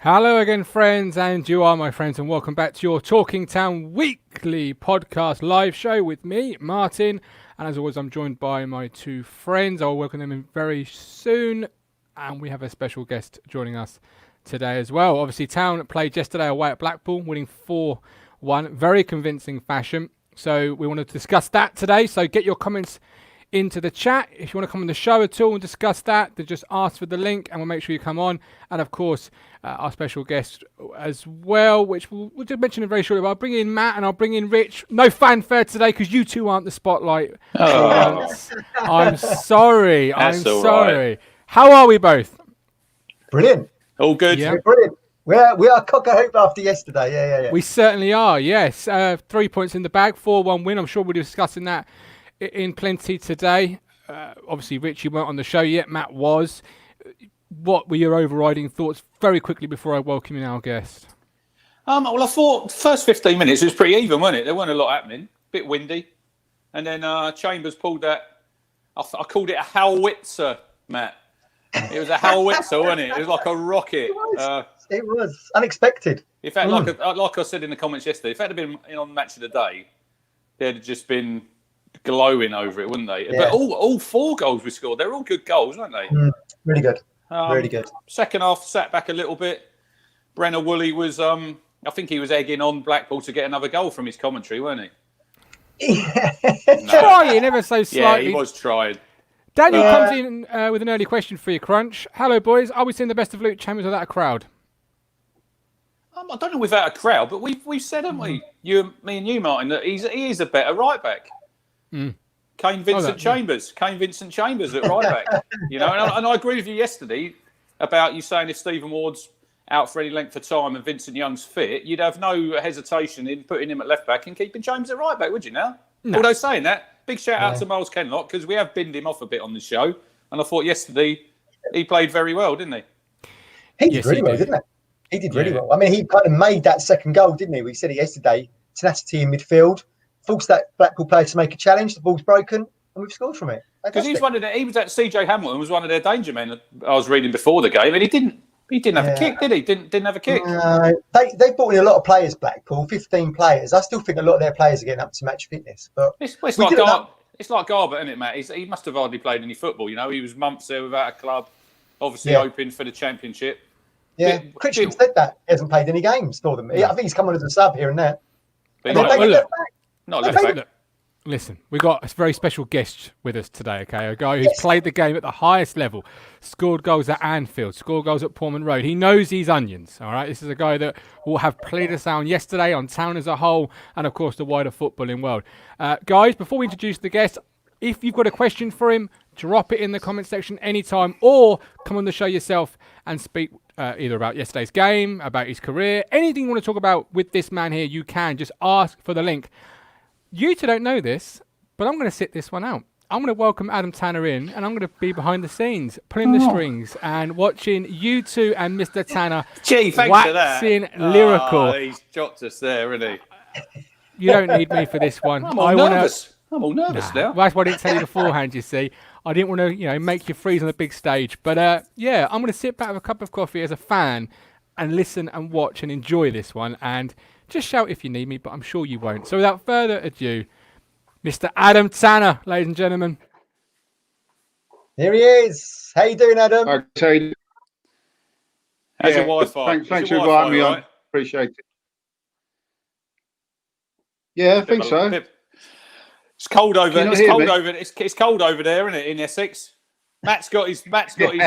Hello again, friends, and you are my friends, and welcome back to your Talking Town weekly podcast live show with me, Martin. And as always, I'm joined by my two friends. I'll welcome them in very soon, and we have a special guest joining us today as well. Obviously, Town played yesterday away at Blackpool, winning 4-1, very convincing fashion. So we want to discuss that today. So get your comments into the chat. If you want to come on the show at all and discuss that, then just ask for the link and we'll make sure you come on. And of course, our special guest as well, which we'll just mention it very shortly. But I'll bring in Matt and I'll bring in Rich. No fanfare today because you two aren't the spotlight. Oh. I'm sorry. I'm sorry. Right. How are we both? Brilliant. All good. Yeah. Brilliant. We are cock a hoop after yesterday. Yeah. We certainly are, yes. 3 points in the bag, 4-1 win. I'm sure we'll be discussing that in plenty today. Obviously, Rich, you weren't on the show yet. Matt was. What were your overriding thoughts very quickly before I welcome in our guest? Well, I thought the first 15 minutes it was pretty even, wasn't it? There weren't a lot happening. Bit windy. And then Chambers pulled that. I called it a howitzer, Matt. It was a howitzer, wasn't it? It was like a rocket. It was unexpected. In fact, like I said in the comments yesterday, if it had been on Match of the Day, they'd have just been glowing over it, wouldn't they? Yeah. But all 4 goals we scored, they're all good goals, weren't they? Really good. Really good. Second half, sat back a little bit. Brenner Woolley was, I think he was egging on Blackpool to get another goal from his commentary, weren't he? Trying ever so slightly. Yeah, he was trying. Daniel comes in with an early question for you, Crunch. Hello, boys. Are we seeing the best of Luke Chambers without a crowd? I don't know without a crowd, but we've said, haven't we? Me and you, Martin, that he is a better right back. Kane Vincent Chambers at right back. You know, and I agree with you yesterday about you saying if Stephen Ward's out for any length of time and Vincent Young's fit, you'd have no hesitation in putting him at left back and keeping Chambers at right back, would you now? No. Although saying that, big shout out to Miles Kenlock because we have binned him off a bit on the show, and I thought yesterday he played very well, didn't he? He did really well, didn't he? He did really well. I mean, he kind of made that second goal, didn't he? We said it yesterday. Tenacity in midfield. Forced that Blackpool player to make a challenge. The ball's broken, and we've scored from it. Because he was at CJ Hamilton was one of their danger men. I was reading before the game, and he didn't have a kick, did he? Didn't have a kick. They brought in a lot of players. Blackpool, 15 players. I still think a lot of their players are getting up to match fitness. But it's like Garbutt, isn't it, Matt? He must have hardly played any football. You know, he was months there without a club, obviously hoping for the championship. Yeah, Critchfield said that he hasn't played any games for them. I think he's come on as a sub here and there. Not left back. Listen, we've got a very special guest with us today, okay? A guy who's played the game at the highest level, scored goals at Anfield, scored goals at Portman Road. He knows these onions, all right? This is a guy that will have played us out yesterday on Town as a whole and, of course, the wider footballing world. Guys, before we introduce the guest, if you've got a question for him, drop it in the comment section anytime or come on the show yourself and speak either about yesterday's game, about his career, anything you want to talk about with this man here, you can. Just ask for the link. You two don't know this, but I'm going to sit this one out. I'm going to welcome Adam Tanner in, and I'm going to be behind the scenes, pulling the strings, and watching you two and Mr. Tanner waxing lyrical. He's chopped us there, isn't he? You don't need me for this one. I'm all nervous now. Well, that's why I didn't tell you beforehand, you see. I didn't want to, make you freeze on the big stage. But, I'm going to sit back with a cup of coffee as a fan and listen and watch and enjoy this one. And just shout if you need me, but I'm sure you won't. So without further ado, Mr. Adam Tanner, ladies and gentlemen. Here he is. How you doing, Adam? How's your Wi-Fi? Thanks for inviting me on. Appreciate it. Yeah, I think so. It's cold over. It's cold over there, isn't it? In Essex. Matt's got his tracksuit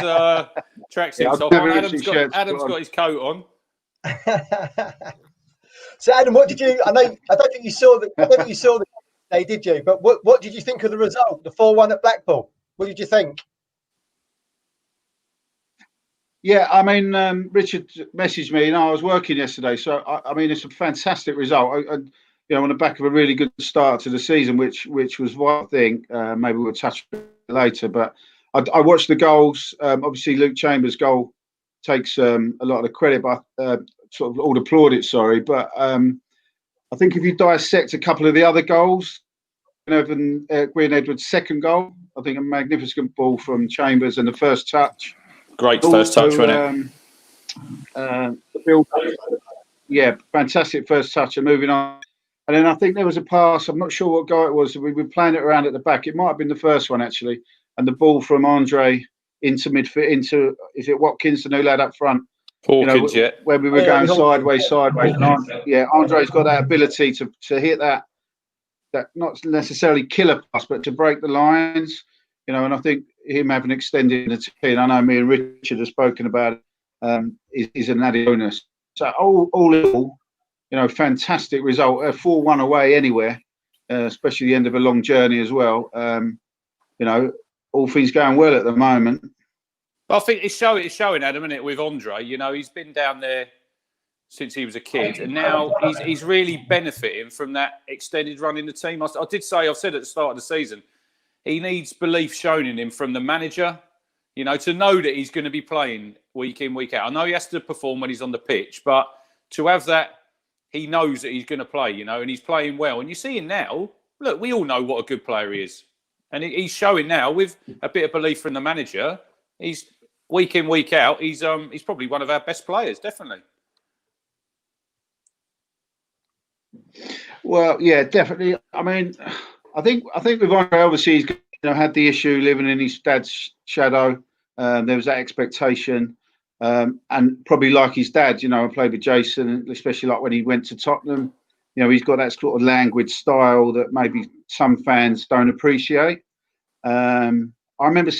top on. Adam's got his coat on. So, Adam, what did you? I don't think you saw the day, did you? But what did you think of the result? The 4-1 at Blackpool. What did you think? Yeah, I mean, Richard messaged me. I was working yesterday, so I mean, it's a fantastic result. On the back of a really good start to the season, which was one thing. Maybe we'll touch later, but I watched the goals. Obviously, Luke Chambers' goal takes a lot of the credit, but sort of all applaud it. Sorry, but I think if you dissect a couple of the other goals, Green Edwards' second goal, I think a magnificent ball from Chambers and the first touch. Great first touch, wasn't it? build. Yeah, fantastic first touch and moving on. And then I think there was a pass. I'm not sure what guy it was. We were playing it around at the back. It might have been the first one actually. And the ball from Andre into midfield into, is it Watkins, the new lad up front? Hawkins, where we were going sideways. And Andre's got that ability to hit that not necessarily killer pass, but to break the lines. And I think him having extended the team, I know me and Richard have spoken about it, is an added bonus. So all in all, fantastic result. 4-1 away anywhere, especially the end of a long journey as well. All things going well at the moment. I think it's showing, Adam, isn't it, with Andre? He's been down there since he was a kid, and now he's really benefiting from that extended run in the team. I've said at the start of the season, he needs belief shown in him from the manager, to know that he's going to be playing week in, week out. I know he has to perform when he's on the pitch, but to have that, he knows that he's going to play, and he's playing well. And you see him now, look, we all know what a good player he is. And he's showing now with a bit of belief from the manager. He's week in, week out, he's probably one of our best players, definitely. Well, yeah, definitely. I mean, I think with Andre, obviously, he's had the issue living in his dad's shadow. There was that expectation, and probably like his dad, I played with Jason, especially like when he went to Tottenham. He's got that sort of languid style that maybe some fans don't appreciate. I remember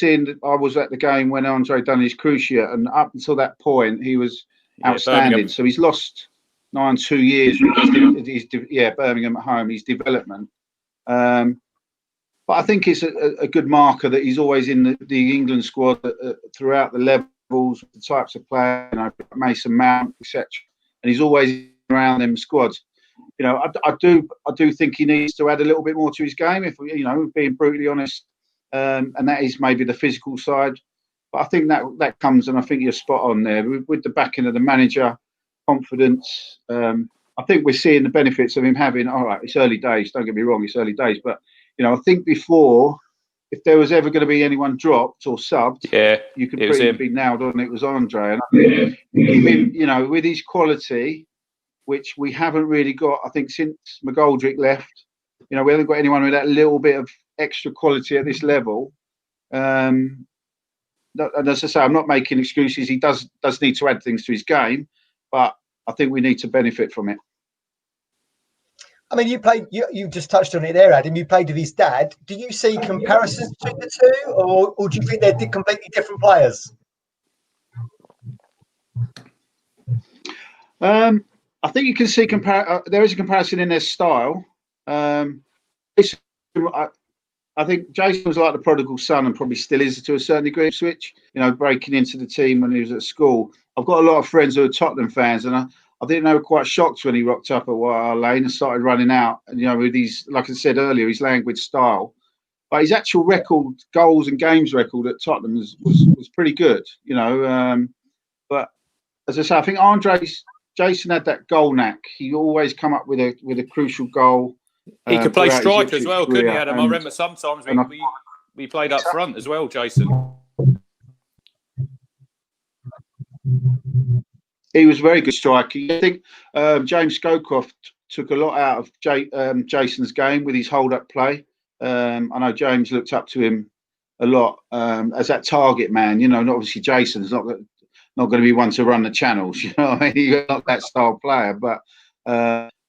I was at the game when Andre done his cruciate, and up until that point, he was outstanding. Birmingham. So he's lost 2 years. Birmingham at home, his development. But I think it's a good marker that he's always in the England squad throughout the levels, the types of players, Mason Mount, etc. And he's always around them squads. I do think he needs to add a little bit more to his game, if being brutally honest. And that is maybe the physical side, but I think that comes, and I think you're spot on there with the backing of the manager, confidence. I think we're seeing the benefits of him having. All right, it's early days. Don't get me wrong, it's early days, but I think before, if there was ever going to be anyone dropped or subbed, you could pretty be nailed on. It was Andre, and I think, with his quality, which we haven't really got. I think since McGoldrick left, we haven't got anyone with that little bit of extra quality at this level. And as I say, I'm not making excuses. He does need to add things to his game, but I think we need to benefit from it. I mean, you just touched on it there, Adam. You played with his dad. Do you see comparisons between the two, or do you think they're completely different players? I think you can see there is a comparison in their style. I think Jason was like the prodigal son, and probably still is to a certain degree. Ipswich, breaking into the team when he was at school. I've got a lot of friends who are Tottenham fans, and I think they were quite shocked when he rocked up at White Hart Lane and started running out. And with his, like I said earlier, his language style, but his actual record, goals and games record at Tottenham was pretty good. But as I say, I think Jason had that goal knack. He always come up with a crucial goal. He could play striker as well, couldn't he, Adam? I remember sometimes we played up front as well, Jason. He was a very good striker. I think James Scowcroft took a lot out of Jason's game with his hold-up play. I know James looked up to him a lot as that target man. Obviously Jason's not going to be one to run the channels. He's not that style player, but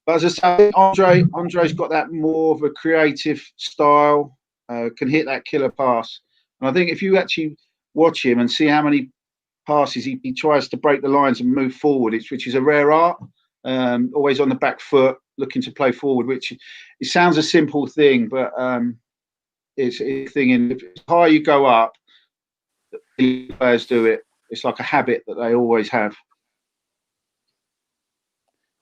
as I say, Andre's got that more of a creative style, can hit that killer pass. And I think if you actually watch him and see how many passes he tries to break the lines and move forward, which is a rare art, always on the back foot, looking to play forward, which it sounds a simple thing, but it's a thing. In the higher you go up, the players do it. It's like a habit that they always have.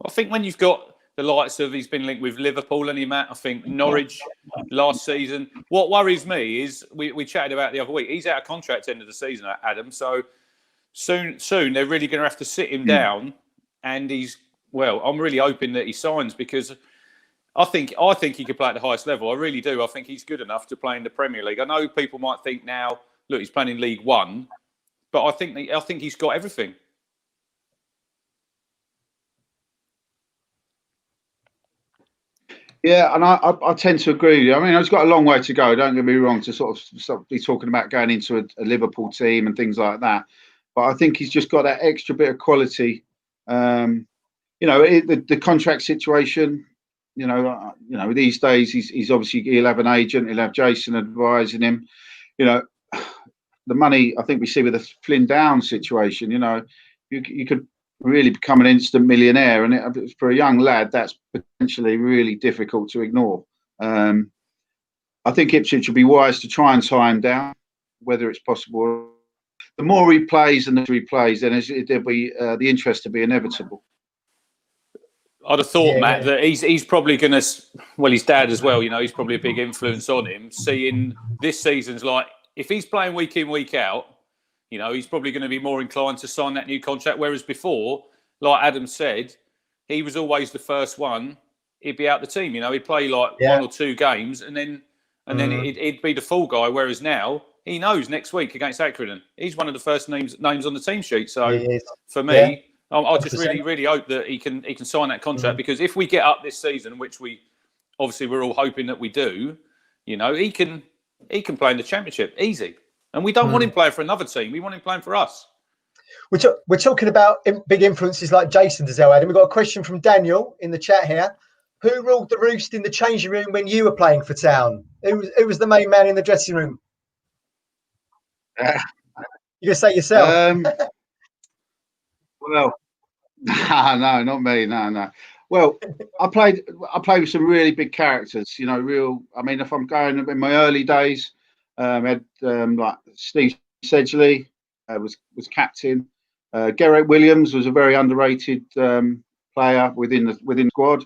I think when you've got the likes of, he's been linked with Liverpool, and Matt, I think Norwich last season. What worries me is we chatted about the other week. He's out of contract at the end of the season, Adam. So soon they're really going to have to sit him down. And I'm really hoping that he signs, because I think he could play at the highest level. I really do. I think he's good enough to play in the Premier League. I know people might think now, look, he's playing in League One, but I think he's got everything. Yeah, and I tend to agree with you. I mean, it's got a long way to go. Don't get me wrong, to sort of be talking about going into a Liverpool team and things like that. But I think he's just got that extra bit of quality. The contract situation. These days he's obviously, he'll have an agent, he'll have Jason advising him. The money, I think we see with the Flynn Downs situation. You could really become an instant millionaire, and for a young lad, that's potentially really difficult to ignore. I think Ipswich would be wise to try and tie him down, whether it's possible. The more he plays and the more he plays, then there'll be the interest to be inevitable. I'd have thought, Matt, that he's probably going to, well, his dad as well, he's probably a big influence on him, seeing this season's like, if he's playing week in, week out, he's probably going to be more inclined to sign that new contract. Whereas before, like Adam said, he was always the first one. He'd be out the team. He'd play like 1 or 2 games, and then he'd be the full guy. Whereas now, he knows next week against Accrington, he's one of the first names on the team sheet. So for me, I just really hope that he can sign that contract, because if we get up this season, which we're all hoping that we do, he can play in the Championship easy. And we don't want him playing for another team. We want him playing for us. We're talking about big influences like Jason Dazelle, Adam. We've got a question from Daniel in the chat here. Who ruled the roost in the changing room when you were playing for Town? Who was the main man in the dressing room? You gonna say yourself? Well, no, not me. No. Well, I played with some really big characters. I mean, if I'm going in my early days, had like Steve Sedgley was captain. Garrett Williams was a very underrated player within the squad.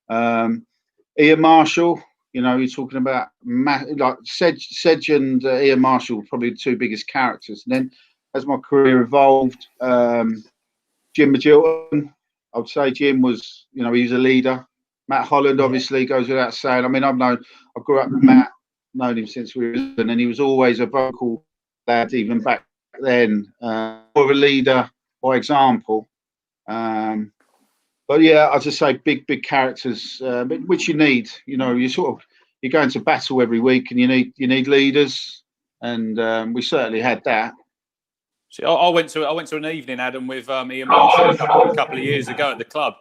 Ian Marshall, you're talking about like Sedge and Ian Marshall, probably the 2 biggest characters. And then as my career evolved, Jim Magilton, I would say Jim was, he was a leader. Matt Holland obviously goes without saying. I mean, I grew up with Matt, known him since we were young, and he was always a vocal lad, even back then, more of a leader by example. But yeah, as I say, big characters, which you need. You're going to battle every week, and you need leaders, and we certainly had that. See, I went to an evening, Adam, with Ian Marshall a couple of years ago at the club,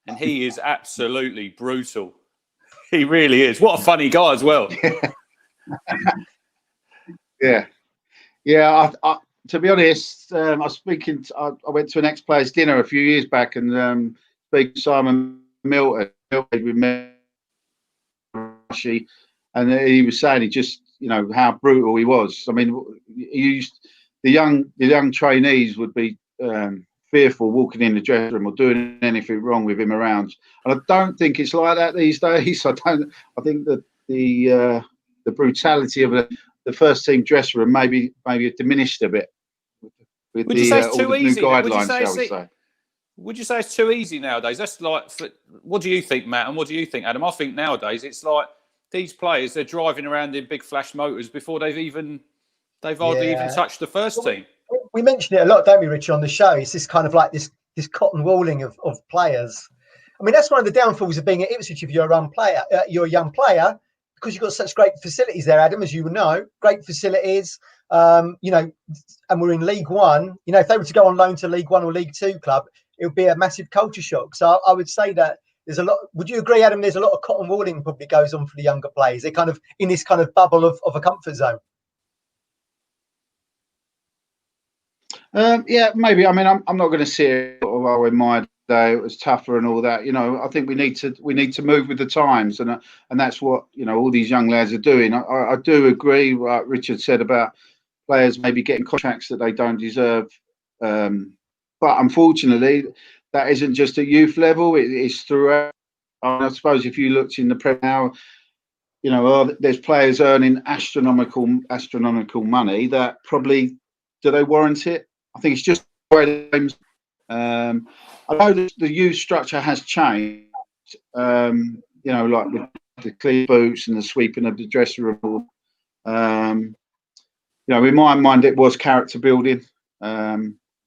and he is absolutely brutal. He really is. What a funny guy as well. Yeah. To be honest, I went to an ex-players dinner a few years back, and speaking to Simon Milton with me, and he was saying he just, how brutal he was. I mean, the young trainees would be fearful walking in the dressing room or doing anything wrong with him around. And I don't think it's like that these days. I think that the brutality of the first team dressing room maybe diminished a bit with Would you say it's all too the new easy? guidelines, shall we say. Would you say it's too easy nowadays? That's like, what do you think, Matt? And what do you think, Adam? I think nowadays it's like these players, they're driving around in big flash motors before they've hardly even touched the first team. We mention it a lot, don't we, Richard, on the show? It's this kind of like this cotton walling of players. I mean, that's one of the downfalls of being at Ipswich if you're a young player, because you've got such great facilities there, Adam, as you know, great facilities. And we're in League One. If they were to go on loan to League One or League Two club, it would be a massive culture shock. So I would say that there's a lot. Would you agree, Adam? There's a lot of cotton walling probably goes on for the younger players. They're kind of in this kind of bubble of a comfort zone. Yeah, maybe. I mean, I'm not going to see it. Although in my day it was tougher and all that. I think we need to move with the times, and that's what all these young lads are doing. I do agree what Richard said about players maybe getting contracts that they don't deserve. But unfortunately, that isn't just at youth level; it's throughout. I suppose if you looked in the Prem now, there's players earning astronomical money that probably, do they warrant it? I think it's just the way the game's. I know that the youth structure has changed. Like with the clean boots and the sweeping of the dressing room. In my mind, it was character building.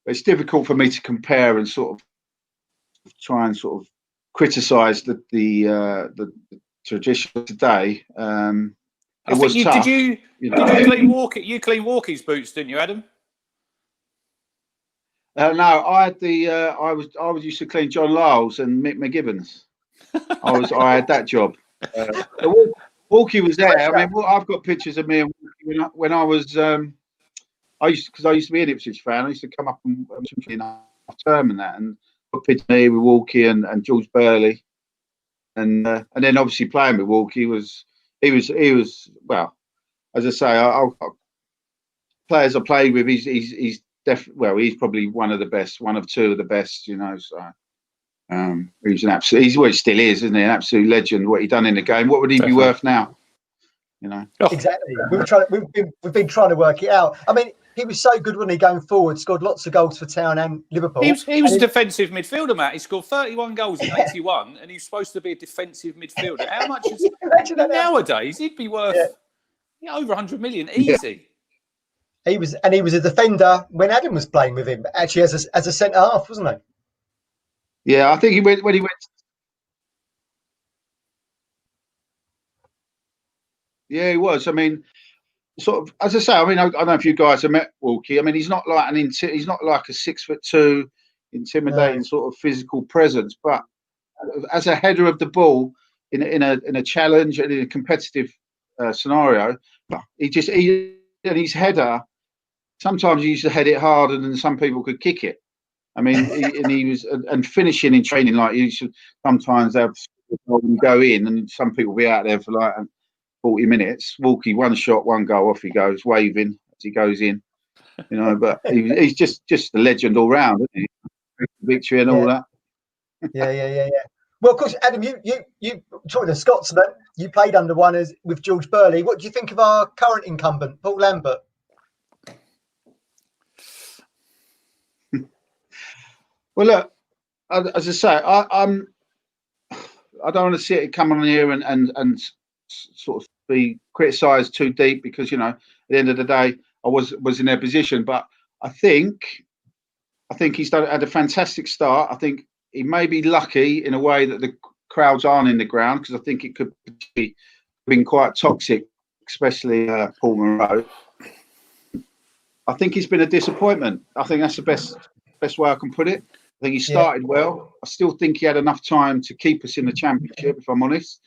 It's difficult for me to compare and sort of try and sort of criticise the tradition today. I It think was tough. Did you clean Walkie? You clean Walkie's boots, didn't you, Adam? No, I had I was used to clean John Lyles and Mick McGibbon's. I had that job. Walkie was there. I mean, I've got pictures of me and Walkie when I was. I used to be an Ipswich fan. I used to come up and half term and that, and got pictures of me with Walkie and George Burley, and then obviously playing with Walkie he was well, as I say, players I played with, he's probably one of the best, one of two of the best, you know. So he was an absolute. He still is, isn't he? An absolute legend. What he done in the game. What would he be worth now? You know. Exactly. We've been trying to work it out. I mean, he was so good, wasn't he, going forward? Scored lots of goals for Town and Liverpool. He was a defensive midfielder, Matt. He scored 31 goals in 81, and he's supposed to be a defensive midfielder. How much is nowadays? He'd be worth over 100 million, easy. He was a defender when Adam was playing with him, actually as a centre half, wasn't he? Yeah, I think he went when he went. Yeah, he was. I mean, sort of, as I say, I mean, I don't know if you guys have met Walkie. I mean, he's not like he's not like a 6'2" intimidating sort of physical presence, but as a header of the ball in a challenge and in a competitive scenario, and his header, sometimes he used to head it harder than some people could kick it. I mean, he was finishing in training, like you should sometimes have go in, and some people be out there for like 40 minutes. Walkie, one shot, one goal, off he goes, waving as he goes in. You know, but he's just a legend all round, isn't he? Victory and all that. Yeah. Well, of course, Adam, you talking to Scotsman, you played under one with George Burley. What do you think of our current incumbent, Paul Lambert? Well, look, as I say, I don't want to see it come on here and sort of be criticised too deep, because, you know, at the end of the day, I was in their position. But I think he's had a fantastic start. I think he may be lucky in a way that the crowds aren't in the ground, because I think it could be been quite toxic, especially Portman Road. I think he's been a disappointment. I think that's the best way I can put it. I think he started well. I still think he had enough time to keep us in the Championship, if I'm honest.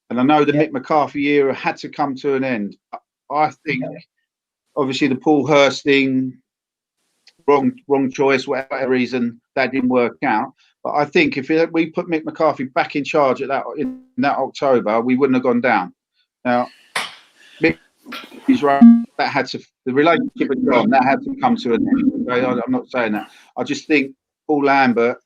And I know the Mick McCarthy era had to come to an end. I think, obviously, the Paul Hurst thing, wrong choice, whatever reason, that didn't work out. But I think if we put Mick McCarthy back in charge in that October, we wouldn't have gone down. Now, Mick is right. The relationship had gone. That had to come to an end. Okay? I'm not saying that. I just think Paul Lambert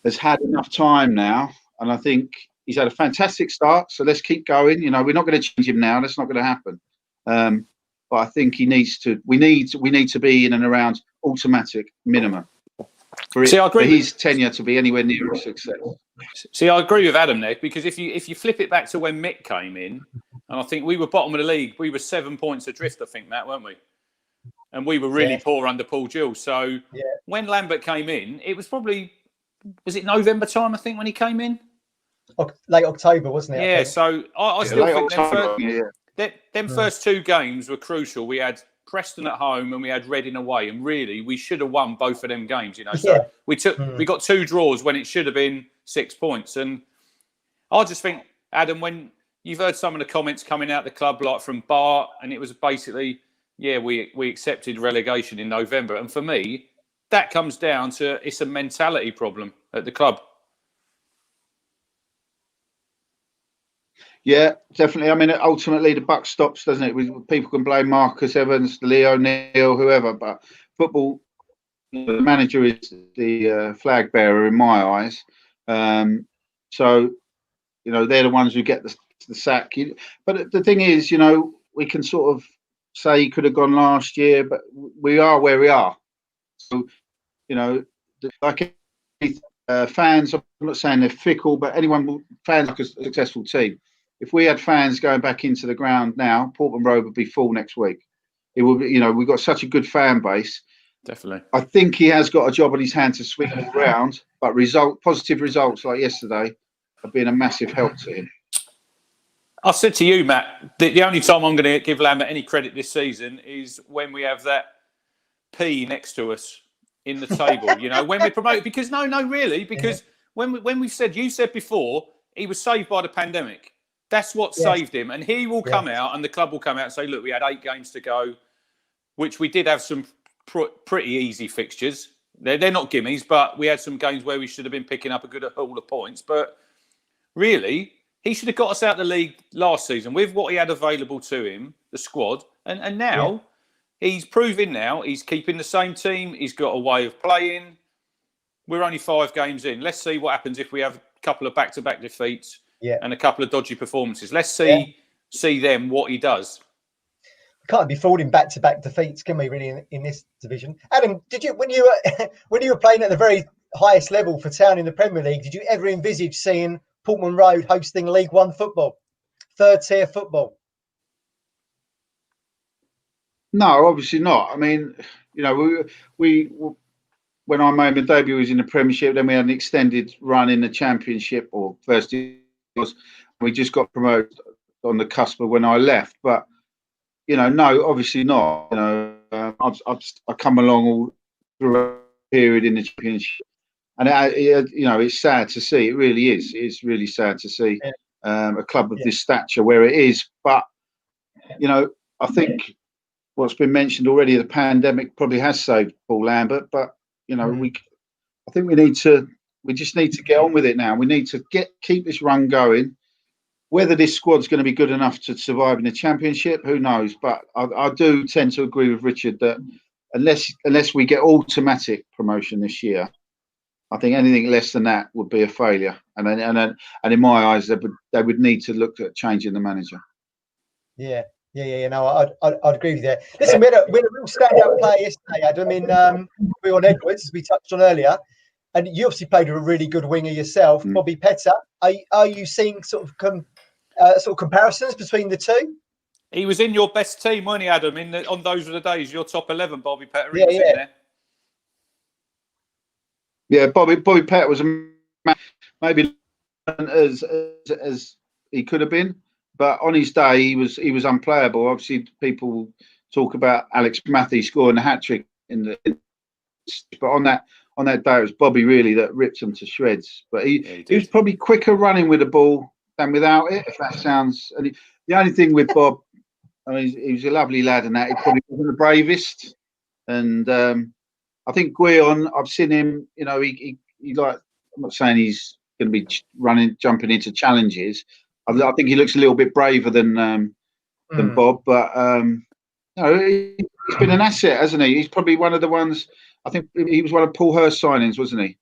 has had enough time now, and I think he's had a fantastic start. So let's keep going. You know, we're not going to change him now. That's not going to happen. But I think he needs to. We need to be in and around automatic minimum for his tenure to be anywhere near a success. See, I agree with Adam there, because if you flip it back to when Mick came in, and I think we were bottom of the league, we were 7 points adrift, I think, Matt, weren't we? And we were really poor under Paul Gill. So when Lambert came in, it was probably, was it November time, I think, when he came in? Late October, wasn't it? Yeah, so I still think them first two games were crucial. We had Preston at home and we had Reading away, and really we should have won both of them games, you know. So we got 2 draws when it should have been 6 points. And I just think, Adam, when you've heard some of the comments coming out the club, like from Bart, and it was basically, we accepted relegation in November. And for me, that comes down to it's a mentality problem at the club. Yeah, definitely. I mean, ultimately the buck stops, doesn't it? People can blame Marcus Evans, Leo Neal, whoever, but football, the manager is the flag bearer in my eyes. So, you know, they're the ones who get the sack. But the thing is, you know, we can sort of say he could have gone last year, but we are where we are. So, you know, like fans, I'm not saying they're fickle, but fans like a successful team. If we had fans going back into the ground now, Portman Road would be full next week. It will be, you know, we've got such a good fan base. Definitely. I think he has got a job on his hand to swing it around, but positive results like yesterday have been a massive help to him. I said to you, Matt, the only time I'm going to give Lambert any credit this season is when we have that P next to us in the table. You know, when we're promoted. Because because when we've said, you said before, he was saved by the pandemic. That's what saved him, and he will come out, and the club will come out and say, look, we had 8 games to go, which we did have some pretty easy fixtures. They're not gimmies, but we had some games where we should have been picking up a good haul of points. But really, he should have got us out of the league last season with what he had available to him, the squad. And now he's proving now he's keeping the same team. He's got a way of playing. We're only 5 games in. Let's see what happens if we have a couple of back-to-back defeats and a couple of dodgy performances. Let's see them, what he does. Can't be fooled in back-to-back defeats, can we? Really, in this division, Adam, did you when you were playing at the very highest level for Town in the Premier League, did you ever envisage seeing Portman Road hosting League One football, 3rd tier football? No, obviously not. I mean, you know, we when I made my debut, was in the Premiership. Then we had an extended run in the Championship, or first year. We just got promoted on the cusp of when I left, but. You know, no, obviously not. You know, I've come along all through a period in the Championship, and you know, it's sad to see. It really is. It's really sad to see a club of this stature where it is. But you know, I think what's been mentioned already, the pandemic probably has saved Paul Lambert. But you know, I think we just need to get on with it now. We need to keep this run going. Whether this squad's going to be good enough to survive in the Championship, who knows? But I do tend to agree with Richard that unless we get automatic promotion this year, I think anything less than that would be a failure. And in my eyes, they would need to look at changing the manager. Yeah. No, I'd agree with you. Listen, we had a real standout player yesterday, Adam, in Will Edwards, as we touched on earlier. And you obviously played with a really good winger yourself, Bobby Petter. Are you seeing sort of comparisons between the two? He was in your best team, wasn't he, Adam? On those were the days, your top 11, Bobby Petter. He was in there. Yeah, Bobby Petter was maybe as he could have been, but on his day he was unplayable. Obviously, people talk about Alex Matthews scoring a hat trick but on that day it was Bobby really that ripped him to shreds. But he was probably quicker running with the ball than without it, if that sounds. And the only thing with Bob, I mean, he was a lovely lad, and that he probably wasn't the bravest. And I think Guion, I've seen him. You know, he like. I'm not saying he's going to be jumping into challenges. I think he looks a little bit braver than Bob, but you know, he's been an asset, hasn't he? He's probably one of the ones. I think he was one of Paul Hurst's signings, wasn't he?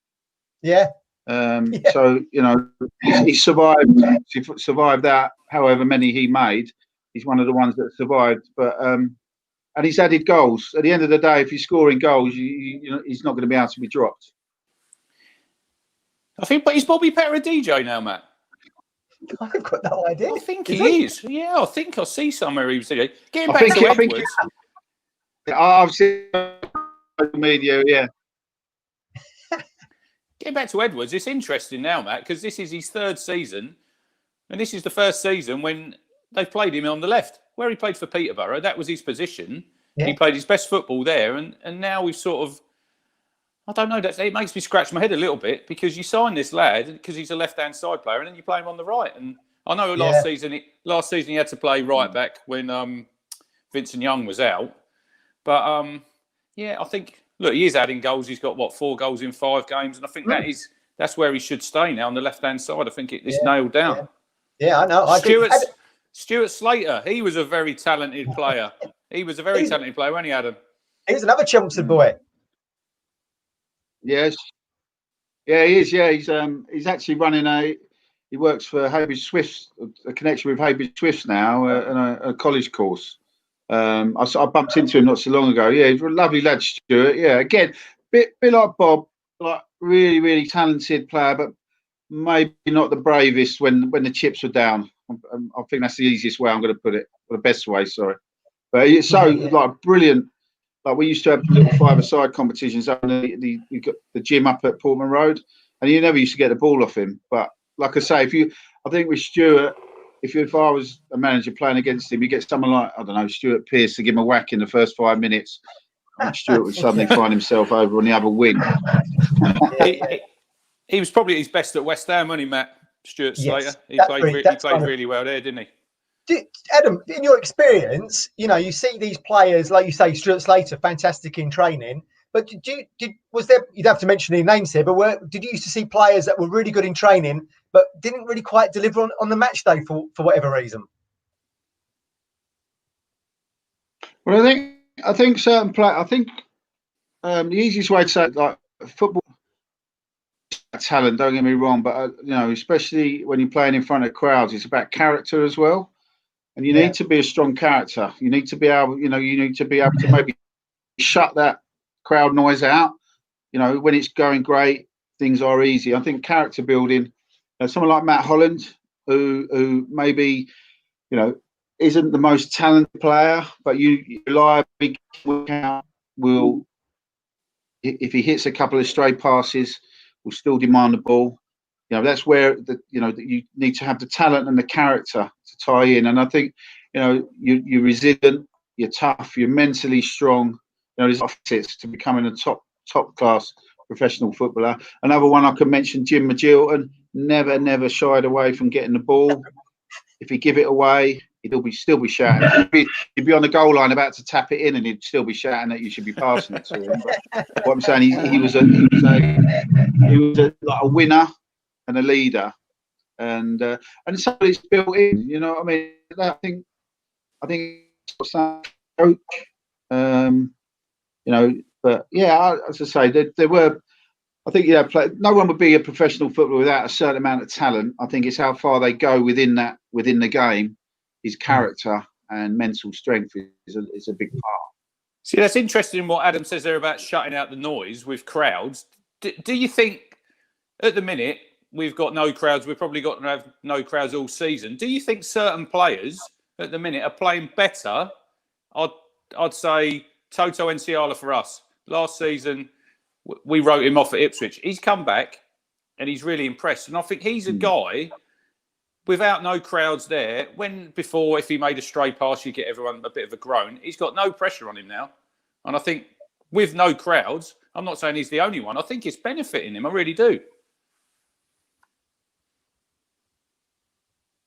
Yeah. So you know, he survived. He survived that. However many he made, he's one of the ones that survived. But and he's added goals. At the end of the day, if you're scoring goals, you know, he's not going to be able to be dropped. I think, but is Bobby Petter a DJ now, Matt? I've got no idea. I think he is. Yeah, I think I see somewhere he was DJ. Getting back to Edwards. I've seen media, yeah. Getting back to Edwards, it's interesting now, Matt, because this is his 3rd season, and this is the first season when they've played him on the left, where he played for Peterborough. That was his position. Yeah. He played his best football there, and now we've sort of, I don't know, it makes me scratch my head a little bit, because you sign this lad because he's a left-hand side player, and then you play him on the right. And I know last season he had to play right back when Vincent Young was out, but I think. Look, he is adding goals. He's got 4 goals in 5 games, and I think that's where he should stay now on the left-hand side. I think it's nailed down. Yeah, I know. Stuart Slater, he was a very talented player. He was a very talented player, wasn't he, Adam? He's another Chelmsford boy. Yes. Yeah, he is. Yeah, he's actually running he works for Haybridge Swifts, a connection with Haybridge Swifts now, and a college course. I bumped into him not so long ago. Yeah, he's a lovely lad, Stuart. Yeah, again, bit like Bob, like really, really talented player, but maybe not the bravest when the chips were down. I think that's the easiest way I'm going to put it, or the best way. Sorry, but it's so like brilliant. Like we used to have little 5-a-side competitions. We got the gym up at Portman Road, and you never used to get the ball off him. But like I say, I think with Stuart, if I was a manager playing against him, you get someone like, I don't know, Stuart Pearce to give him a whack in the first 5 minutes. I think Stuart would suddenly find himself over on the other wing. He was probably his best at West Ham, wasn't he, Matt? Stuart Slater. Yes, He played really well there, didn't he? Adam, in your experience, you see these players, like you say, Stuart Slater, fantastic in training. But was there? You'd have to mention any names here. But did you used to see players that were really good in training, but didn't really quite deliver on the match day for whatever reason? Well, I think certain players. I think the easiest way to say it, like football talent. Don't get me wrong, but especially when you're playing in front of crowds, it's about character as well. And you need to be a strong character. You need to be able, you need to be able to maybe shut that crowd noise out. When it's going great, things are easy. I think character building. Someone like Matt Holland, who maybe, isn't the most talented player, but you reliably will, if he hits a couple of stray passes, will still demand the ball. That's where that you need to have the talent and the character to tie in. And I think, you're resilient, you're tough, you're mentally strong. There's offsets to becoming a top class professional footballer. Another one I could mention, Jim Magilton, never shied away from getting the ball. If he give it away, he'd still be shouting. He'd be on the goal line about to tap it in, and he'd still be shouting that you should be passing it to him. But what I'm saying, he was like a winner and a leader, and so it's built in. I mean, I think coach. But yeah, as I say, there were. I think no one would be a professional footballer without a certain amount of talent. I think it's how far they go within the game. His character and mental strength is a big part. See, that's interesting what Adam says there about shutting out the noise with crowds. Do you think at the minute we've got no crowds? We've probably got to have no crowds all season. Do you think certain players at the minute are playing better? I'd say Toto Enciala for us. Last season, we wrote him off at Ipswich. He's come back and he's really impressed. And I think he's a guy, without no crowds there, if he made a stray pass, you get everyone a bit of a groan. He's got no pressure on him now. And I think with no crowds, I'm not saying he's the only one. I think it's benefiting him. I really do.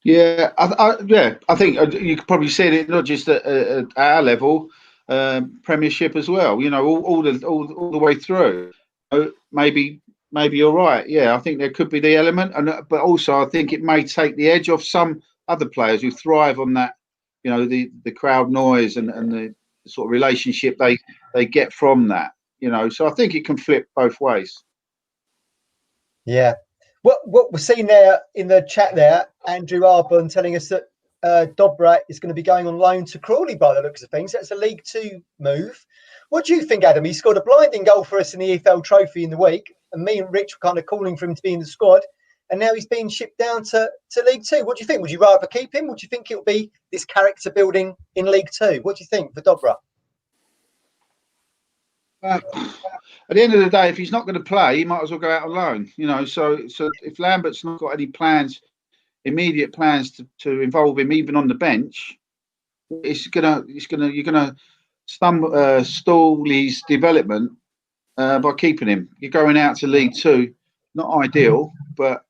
Yeah, I think you could probably see it not just at our level, Premiership as well. All the way through. Maybe you're right. Yeah, I think there could be the element, but also I think it may take the edge off some other players who thrive on that. The crowd noise and the sort of relationship they get from that. So I think it can flip both ways. Yeah. What we're seeing there in the chat there, Andrew Arbon telling us that Dobra is going to be going on loan to Crawley by the looks of things. That's a League Two move. What do you think, Adam? He scored a blinding goal for us in the EFL Trophy in the week, and me and Rich were kind of calling for him to be in the squad, and now he's being shipped down to League Two. What do you think? Would you rather keep him? Would you think it'll be this character building in League Two? What do you think for Dobra? At the end of the day, if he's not going to play, he might as well go out on loan. So if Lambert's not got any immediate plans to involve him even on the bench, you're gonna stall his development by keeping him. You're going out to League Two, not ideal, but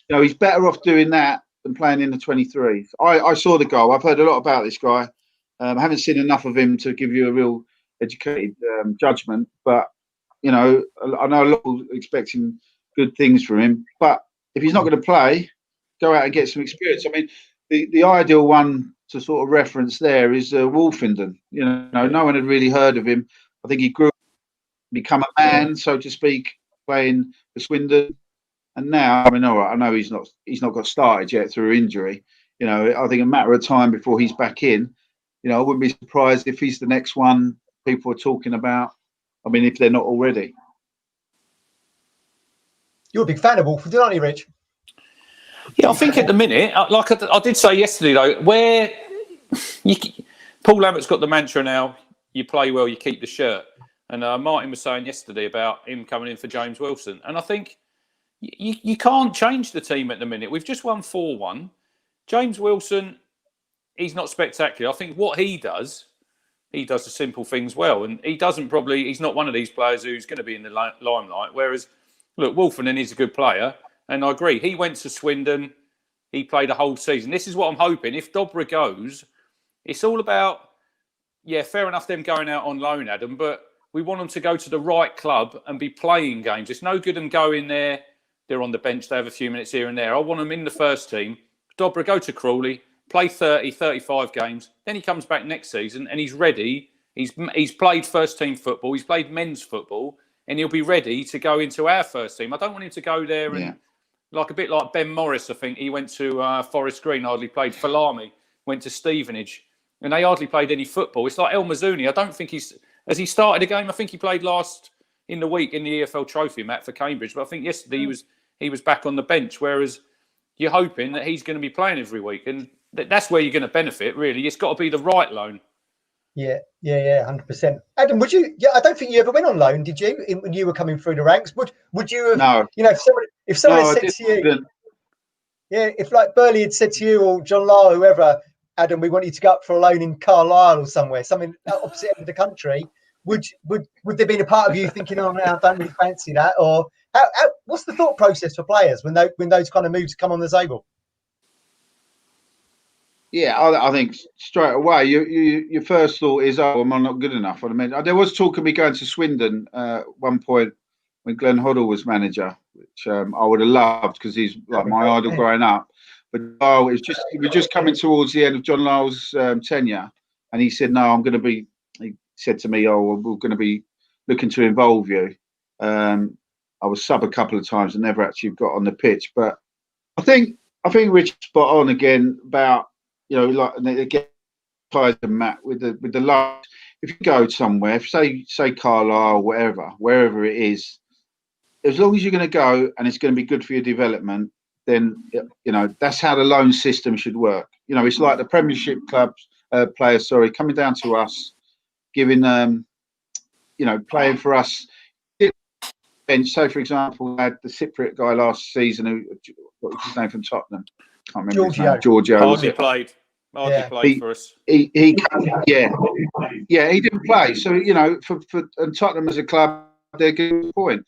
he's better off doing that than playing in the 23s. I saw the goal. I've heard a lot about this guy. I haven't seen enough of him to give you a real educated judgment, but I know a lot of people expecting good things from him. But if he's not going to play, go out and get some experience. I mean, the ideal one to sort of reference there is Wolfenden. No one had really heard of him. I think he grew up, become a man, so to speak, playing for Swindon, and now, all right, I know he's not got started yet through injury. I think a matter of time before he's back in. I wouldn't be surprised if he's the next one people are talking about. I mean, if they're not already. You're a big fan of Wolfenden, aren't you, Rich? Yeah, I think at the minute, like I did say yesterday, though, where Paul Lambert's got the mantra now, you play well, you keep the shirt. And Martin was saying yesterday about him coming in for James Wilson. And I think you can't change the team at the minute. We've just won 4-1. James Wilson, he's not spectacular. I think what he does the simple things well. And he's not one of these players who's going to be in the limelight. Whereas, look, Wolfenden is a good player. And I agree. He went to Swindon. He played a whole season. This is what I'm hoping. If Dobra goes, it's all about, fair enough, them going out on loan, Adam, but we want them to go to the right club and be playing games. It's no good them going there. They're on the bench. They have a few minutes here and there. I want them in the first team. Dobra, go to Crawley, play 30, 35 games. Then he comes back next season and he's ready. He's played first team football. He's played men's football and he'll be ready to go into our first team. I don't want him to go there and a bit like Ben Morris, I think. He went to Forest Green, hardly played. Falami went to Stevenage and they hardly played any football. It's like El Mazzuni. I don't think has he started a game? I think he played last in the week in the EFL Trophy, Matt, for Cambridge. But I think yesterday he was back on the bench, whereas you're hoping that he's going to be playing every week. And that's where you're going to benefit, really. It's got to be the right loan. Yeah, 100%. Adam, would you? Yeah, I don't think you ever went on loan, did you? When you were coming through the ranks, would you have? No. You know, if someone had said to you, if like Burley had said to you or John Law, whoever, Adam, we want you to go up for a loan in Carlisle or somewhere, something opposite end of the country. Would there been a part of you thinking, oh no, I don't really fancy that? Or what's the thought process for players when those kind of moves come on the table? Yeah, I think straight away your first thought is, oh, am I not good enough? I mean, there was talk of me going to Swindon at one point when Glenn Hoddle was manager, which I would have loved because he's like my idol growing up. But it was just coming towards the end of John Lyle's tenure, and he said, no, I'm going to be. He said to me, oh, we're going to be looking to involve you. I was sub a couple of times and never actually got on the pitch, but I think Rich's spot on again about. Like again, ties and Matt with the last. If you go somewhere, say Carlisle or wherever it is, as long as you're going to go and it's going to be good for your development, then that's how the loan system should work. It's like the Premiership clubs players, coming down to us, giving playing for us. And so, for example, we had the Cypriot guy last season what was his name from Tottenham? Can't remember. Giorgio. Hardly played for us. He didn't play. So for Tottenham as a club, they're a good point.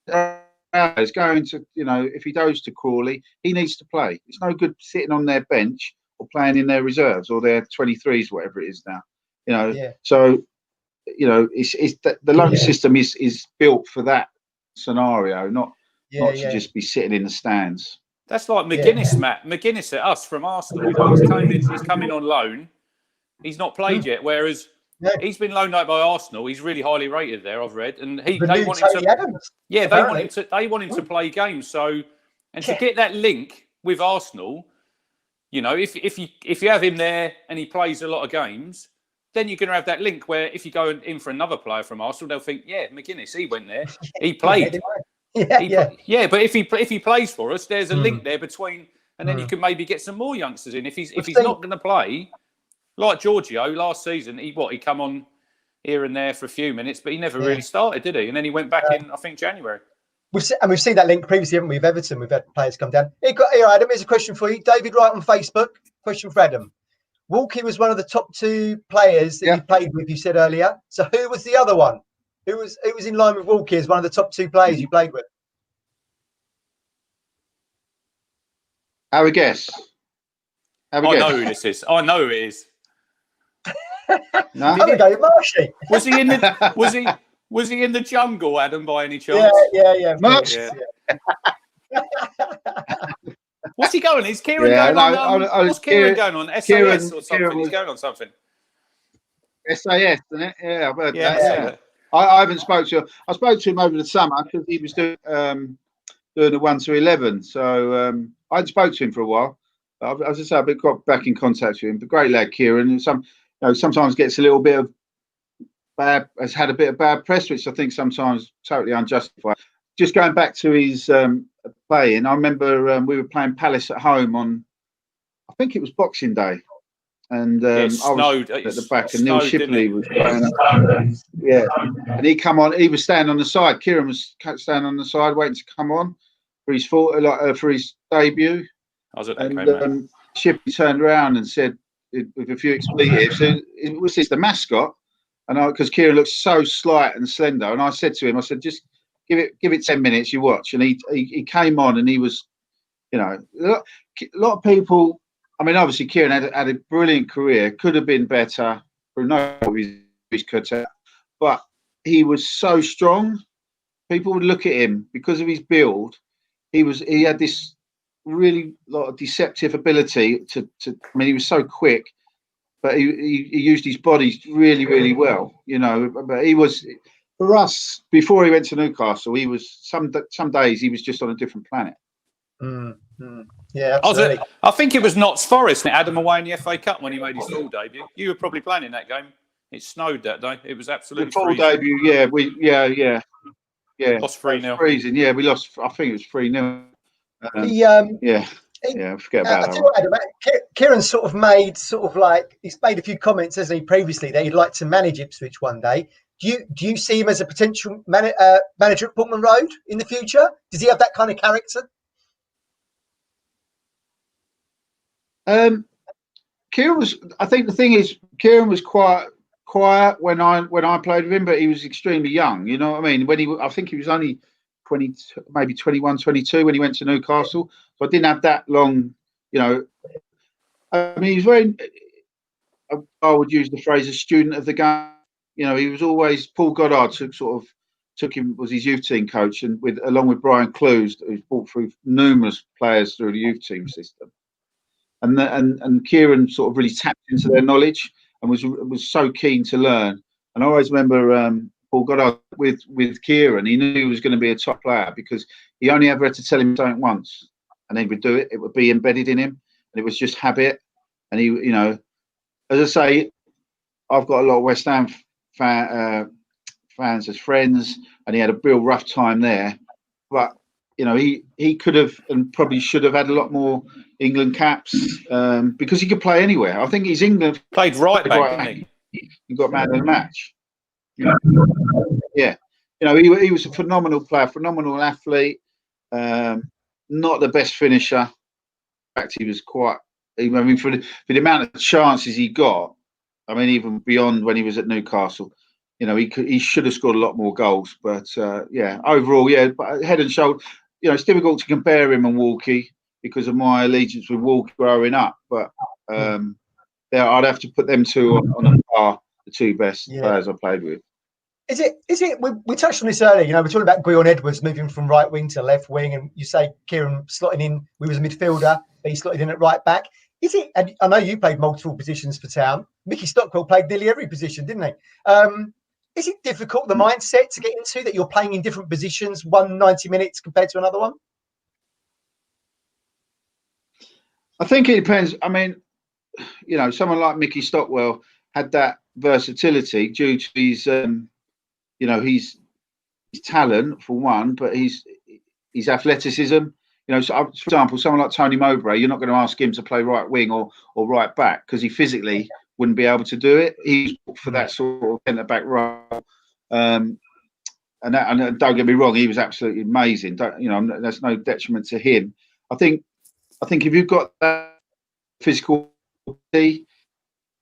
Is going to if he goes to Crawley, he needs to play. It's no good sitting on their bench or playing in their reserves or their 23s, whatever it is now. So it's the loan system is built for that scenario, not to just be sitting in the stands. That's like McGuinness, Matt. McGuinness at us from Arsenal. He's coming on loan. He's not played yet, whereas he's been loaned out by Arsenal. He's really highly rated there, I've read, and they want him to. Adams, they want him to play games. So, to get that link with Arsenal, if you have him there and he plays a lot of games, then you're going to have that link where if you go in for another player from Arsenal, they'll think, McGuinness, he went there, he played. But if he plays for us, there's a link there between, and then you can maybe get some more youngsters in. If he's not going to play, like Giorgio last season, he come on here and there for a few minutes, but he never really started, did he? And then he went back in, I think, January. We've seen that link previously, haven't we? With Everton, we've had players come down. Here, Adam, here's a question for you. David Wright on Facebook. Question for Adam. Walkie was one of the top 2 players that you played with, you said earlier. So who was the other one? Who was in line with Walkie as one of the top 2 players you played with? Have a guess. I know who this is. I know who it is. No? I'm going to go with Marshy. Was he in the jungle, Adam, by any chance? Yeah. Marsh? What's he going? Is Kieran going on? What's Kieran going on? SAS or something? He's going on something. SAS, isn't it? Yeah, I've heard that. Yeah. I haven't spoke to him. I spoke to him over the summer because he was doing the 1 to 11. So I hadn't spoke to him for a while. But as I say, I've got back in contact with him. But great lad, Kieran. Sometimes gets a little bit of has had a bit of bad press, which I think sometimes totally unjustified. Just going back to his playing, I remember we were playing Palace at home on, I think it was Boxing Day. And I was at the back, and Neil Shipley was playing. And he come on. He was standing on the side. Kieran was standing on the side, waiting to come on for his debut. I was at that And game, mate. Shippy turned around and said, with a few expletives, was this the mascot? And because Kieran looks so slight and slender, and I said to him, I said, just give it 10 minutes, you watch. And he came on, and he was, you know, a lot of people. I mean, obviously Kieran had a brilliant career, could have been better for no his cutout, but he was so strong. People would look at him because of his build. He had this really lot of deceptive ability to. I mean, he was so quick. But he used his body really, really well, you know. But he was, for us, before he went to Newcastle, he was some days he was just on a different planet. Yeah, absolutely. I think it was Notts Forest that had him away in the FA Cup when he made his full debut. You were probably playing in that game. It snowed that day. It was absolutely the full freezing. debut. Yeah. Lost 3-0. Freezing. Yeah, we lost. I think it was 3-0. Yeah, forget about that. What, Adam, Kieran sort of made he's made a few comments, hasn't he, previously that he'd like to manage Ipswich one day. Do you see him as a potential manager at Portman Road in the future? Does he have that kind of character? Kieran was. I think the thing is, Kieran was quite quiet when I played with him, but he was extremely young. You know what I mean? I think he was only 20, maybe 21, 22 when he went to Newcastle. So I didn't have that long, you know. I mean, he's very, I would use the phrase, a student of the game. You know, he was always, Paul Goddard took him, was his youth team coach, and along with Brian Clues, who's brought through numerous players through the youth team system. And Kieran sort of really tapped into their knowledge and was so keen to learn. And I always remember Paul Goddard with Kieran. He knew he was going to be a top player because he only ever had to tell him something once, and he would do it. It would be embedded in him, and it was just habit. And he, you know, as I say, I've got a lot of West Ham fans as friends, and he had a real rough time there. But you know, he could have and probably should have had a lot more England caps because he could play anywhere. I think he's England played right back, didn't he? He got man of the match. Yeah, you know, he was a phenomenal player, phenomenal athlete. Not the best finisher. In fact, he was quite. I mean, for the amount of chances he got, I mean, even beyond when he was at Newcastle, you know, he should have scored a lot more goals. But overall, but head and shoulder. You know, it's difficult to compare him and Walkie because of my allegiance with Walkie growing up. But I'd have to put them two on a par, the two best players I played with. Is it? We touched on this earlier. You know, we're talking about Gwion Edwards moving from right wing to left wing, and you say Kieran slotting in. We was a midfielder, but he slotted in at right back. Is it? And I know you played multiple positions for Town. Mickey Stockwell played nearly every position, didn't he? Is it difficult, the mindset to get into, that you're playing in different positions, 90 minutes compared to another one? I think it depends. I mean, you know, someone like Mickey Stockwell had that versatility due to his, you know, his talent for one, but his athleticism. You know, so, for example, someone like Tony Mowbray, you're not going to ask him to play right wing or right back because he physically wouldn't be able to do it. He's for that sort of centre back role. And don't get me wrong, he was absolutely amazing. You know, there's no detriment to him. I think if you've got that physical ability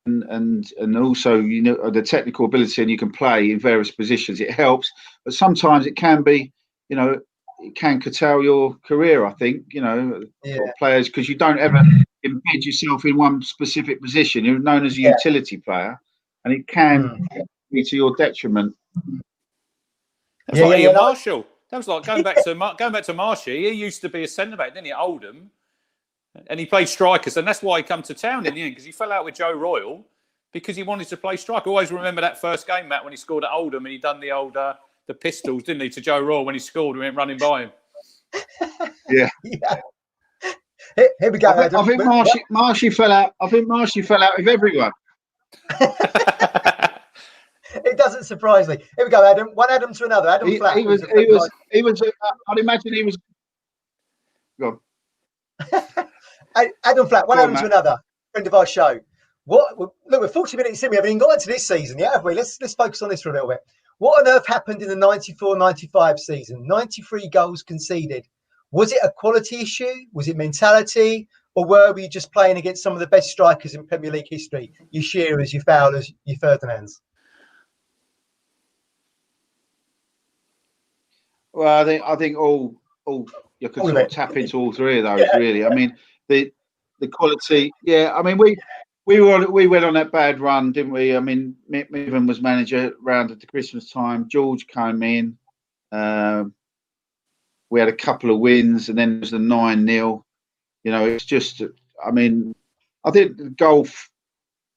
and also, you know, the technical ability, and you can play in various positions, it helps. But sometimes it can be, you know, it can curtail your career. I think, you know, players, because you don't ever embed yourself in one specific position. You're known as a utility player, and it can be to your detriment. That's like Ian Marshall. That was like going back to Marshy. He used to be a centre back, didn't he, at Oldham? And he played strikers, and that's why he come to Town in the end, because he fell out with Joe Royal because he wanted to play striker. I always remember that first game, Matt, when he scored at Oldham, and he done the old the pistols, didn't he, to Joe Royal when he scored and went running by him. Yeah. Here we go. I think Marshy fell out. I think Marshy fell out with everyone. It doesn't surprise me. Here we go, Adam. One Adam to another. Adam Flack. He was. I'd imagine he was. Go on. Adam Flack. One Adam to another. Friend of our show. Look, we're 40 minutes in. We haven't even got into this season yet, have we? Let's focus on this for a little bit. What on earth happened in the 94-95 season? 93 goals conceded. Was it a quality issue? Was it mentality? or were we just playing against some of the best strikers in Premier League history? Your Shearers, your Fowlers, your Ferdinands. Well, I think all you can All of sort of it. tap into all three of those, really. I mean, the quality. Yeah, I mean, we went on that bad run, didn't we? I mean, Mivan was manager around at the Christmas time. George came in. We had a couple of wins, and then there was the 9-0. You know, it's just. I mean, I think the golf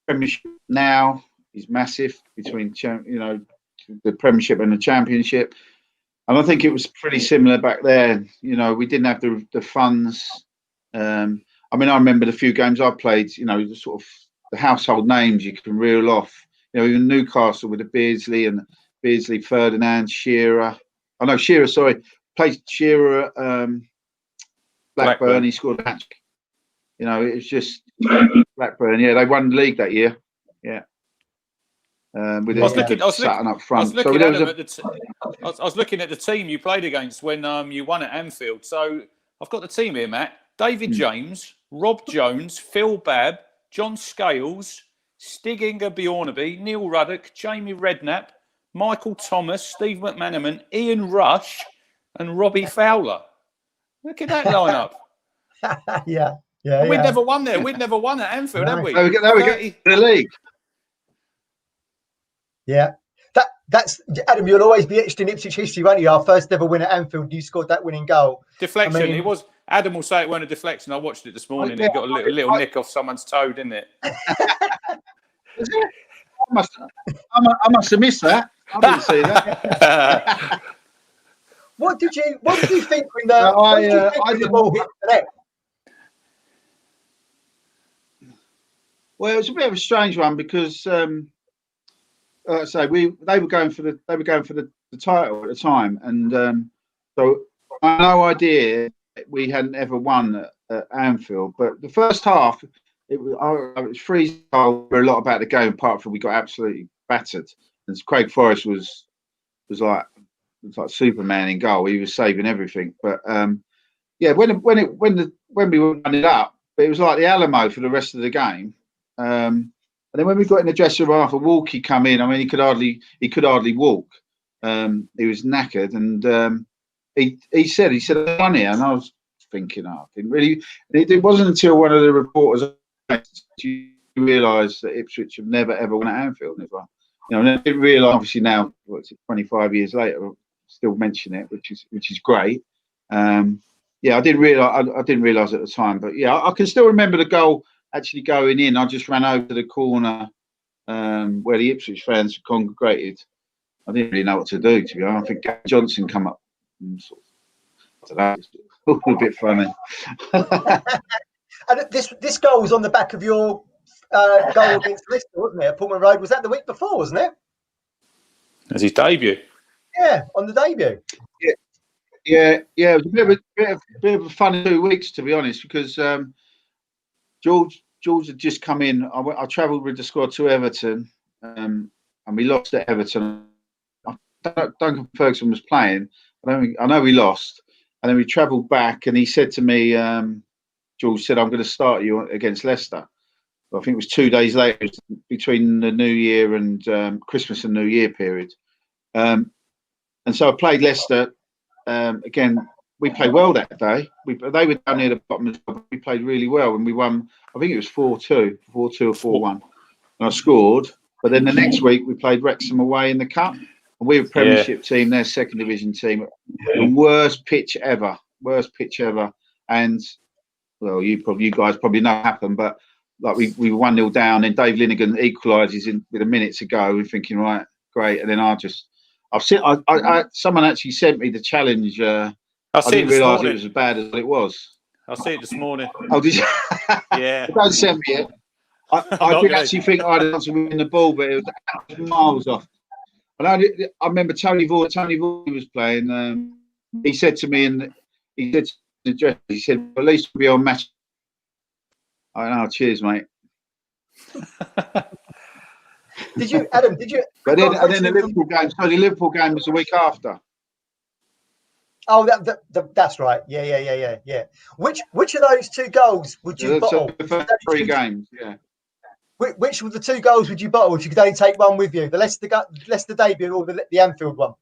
Premiership now is massive between the Premiership and the Championship. And I think it was pretty similar back there. You know, we didn't have the funds. I mean, I remember the few games I played, you know, the sort of the household names you can reel off. You know, even Newcastle with the Beardsley and Beardsley, Ferdinand, Shearer. Oh, no, Shearer, sorry. Played Shearer at Blackburn. He scored a hat-trick. You know, it was just Blackburn. Yeah, they won the league that year. Yeah. With Sutton up front. I was looking at the team you played against when you won at Anfield. So I've got the team here, Matt. David James, Rob Jones, Phil Babb, John Scales, Stig Inge Bjornaby, Neil Ruddock, Jamie Redknapp, Michael Thomas, Steve McManaman, Ian Rush, and Robbie Fowler. Look at that lineup. Yeah. We'd never won there. We'd never won at Anfield, had we? There we go to the league. Yeah, that's Adam. You'll always be etched in Ipswich history, won't you? Our first ever win at Anfield. You scored that winning goal. Deflection. I mean, it was. Adam will say it weren't a deflection. I watched it this morning. It got a little nick off someone's toe, didn't it? I must have missed that. I didn't see that. What did you think when the ball hit the net? Well, it was a bit of a strange one because. So they were going for the title at the time, and so I had no idea we hadn't ever won at Anfield. But the first half, it was freezing cold for a lot about the game, apart from we got absolutely battered. And Craig Forrest was like Superman in goal. He was saving everything. But yeah, when we were running up, it was like the Alamo for the rest of the game. And then when we got in the dressing room after Walkie come in, I mean, he could hardly walk. He was knackered, and he said, "I won here," and I was thinking, I didn't really. It wasn't until one of the reporters you realised that Ipswich have never ever won at Anfield. You know, and I didn't realise. Obviously now, 25 years later, still mention it, which is great. Yeah, I didn't realise at the time, but yeah, I can still remember the goal. Actually going in, I just ran over to the corner where the Ipswich fans congregated. I didn't really know what to do, to be honest. I think Gary Johnson come up and sort of, I don't know, it was a bit funny. And this goal was on the back of your goal against Leicester, wasn't it? At Pullman Road. Was that the week before, wasn't it? As his debut. Yeah, on the debut. Yeah. It was a bit of a funny 2 weeks, to be honest, because George had just come in. I travelled with the squad to Everton, and we lost at Everton. Duncan Ferguson was playing. I know we lost, and then we travelled back, and he said to me, George said, "I'm going to start you against Leicester." I think it was 2 days later, between the New Year and Christmas and New Year period. And so I played Leicester again. We played well that day. They were down near the bottom. We played really well, and we won. I think it was 4-2 or 4-1, and I scored. But then the next week we played Wrexham away in the cup, and we were a Premiership team, their second division team. The worst pitch ever. And well, you guys probably know what happened, but like we were 1-0 down, and Dave Linnigan equalises with a minute to go. We're thinking, right, great, and then someone actually sent me the challenge. I didn't realise it was as bad as it was. I see it this morning. Oh, did you? Yeah. Don't send me it. I didn't actually think I'd answer win the ball, but it was miles off. And I remember Tony Vaughan was playing. He said to me, he said, "At least we'll be on match." I know. Cheers, mate. Adam? But then the Liverpool game. So the Liverpool game was the week after. Oh, that's right. Yeah. Which of those 2 goals would you bottle? The first 3 games, yeah. Which of the 2 goals would you bottle if you could only take one with you? The Leicester debut or the Anfield one?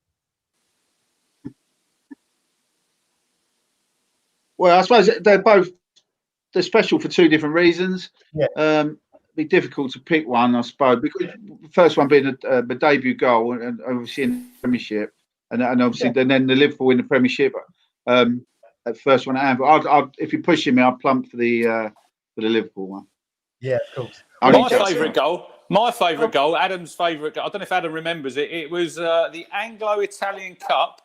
Well, I suppose they're special for 2 different reasons. Yeah. It'd be difficult to pick one, I suppose, because the first one being a debut goal, and obviously in the Premiership, and obviously then the Liverpool in the Premiership. At first one at Anfield. If you're pushing me, I'll plump for the Liverpool one. Yeah, of course. My favourite goal, Adam's favourite goal. I don't know if Adam remembers it. It was the Anglo-Italian Cup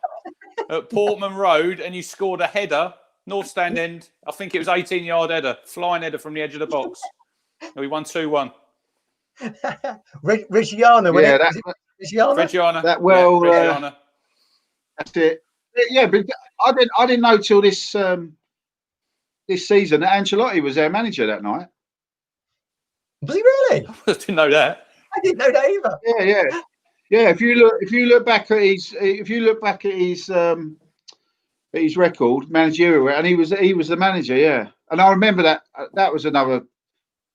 at Portman Road, and you scored a header, North Stand end. I think it was 18-yard header, flying header from the edge of the box. And we won 2-1. Reggiana, Reggiana. Reggiana. That's it. Yeah, but I didn't know till this season that Ancelotti was their manager that night. Was he really? I didn't know that. I didn't know that either. Yeah. If you look back at his record, managerial, and he was the manager. Yeah, and I remember that was another.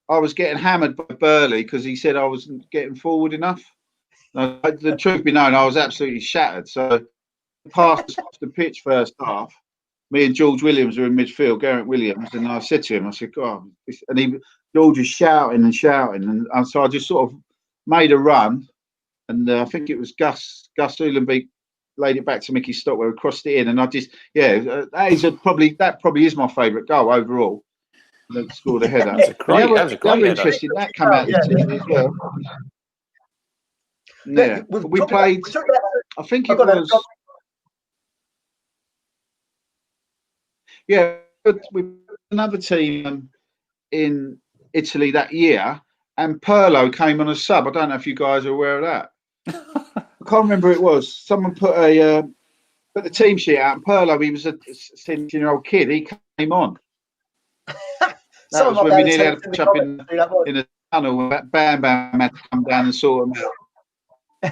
I was getting hammered by Burley because he said I wasn't getting forward enough. The truth be known, I was absolutely shattered. So, past the pitch first half, me and George Williams were in midfield, Garrett Williams, and I said to him, I said, "God," and George was shouting, and so I just sort of made a run, and I think it was Gus Uhlenbeek laid it back to Mickey Stockwell, crossed it in, and I just that probably is my favourite goal overall. That scored a header. That was a great header. Interesting. That came out as well. Yeah, we played. I think it was. Yeah, we another team in Italy that year, and Pirlo came on a sub. I don't know if you guys are aware of that. I can't remember who it was. Someone put the team sheet out, and Pirlo, he was a 17-year-old kid. He came on. That was when we nearly had to push up in a tunnel. Bam had to come down and sort them out.